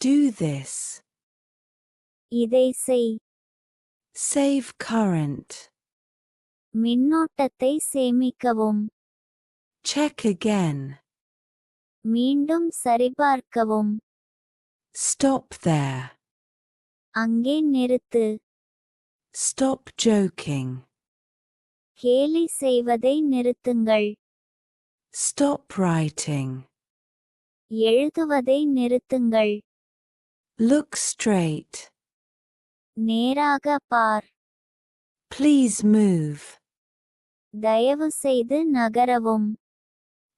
Do this. இதை செய். Save current. மின்னோட்டத்தை சேமிக்கவும். Check again. மீண்டும் சரிபார்க்கவும். Stop there. அங்கே நிறுத்து. Stop joking. கேலி செய்வதை நிறுத்துங்கள். Stop writing. எழுதுவதை நிறுத்துங்கள். Look straight. நேராக பார். Please move. தயவு செய்து நகரவும்.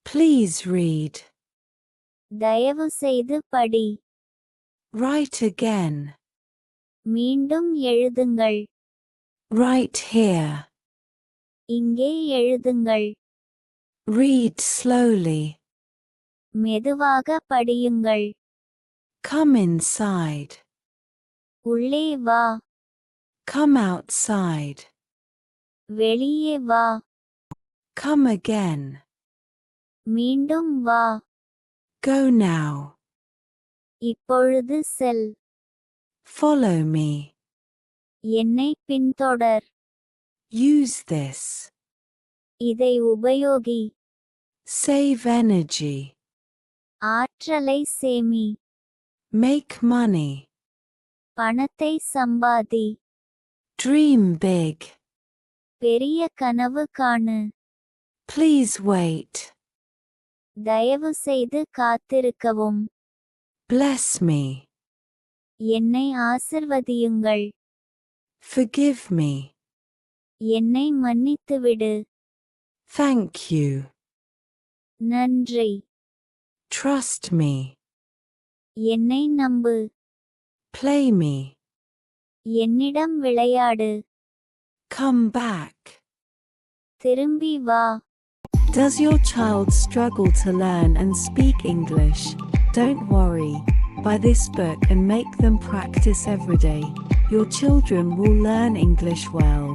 Please read. தயவு செய்து படி. Write again. மீண்டும் எழுதுங்கள். Write here. இங்கே எழுதுங்கள். Read slowly. மெதுவாக படியுங்கள். Come inside. உள்ளே வா. Come outside. வெளியே வா. Come again. மீண்டும் வா. Go now. இப்பொழுது செல். Follow me. என்னை பின்தொடர். Use this. இதை உபயோகி. Save energy. ஆற்றலை சேமி. Make money. பணத்தை சம்பாதி. Dream big. பெரிய கனவு காணு. Please wait. தயவு செய்து காத்திருக்கவும். Bless me. என்னை ஆசிர்வதியுங்கள். Forgive me. என்னை மன்னித்துவிடு. Thank you. நன்றி. Trust me. என்னை நம்பு. Play me. என்னிடம் விளையாடு. Come back. திரும்பி வா. Does your child struggle to learn and speak English? Don't worry. Buy this book and make them practice every day. Your children will learn English well.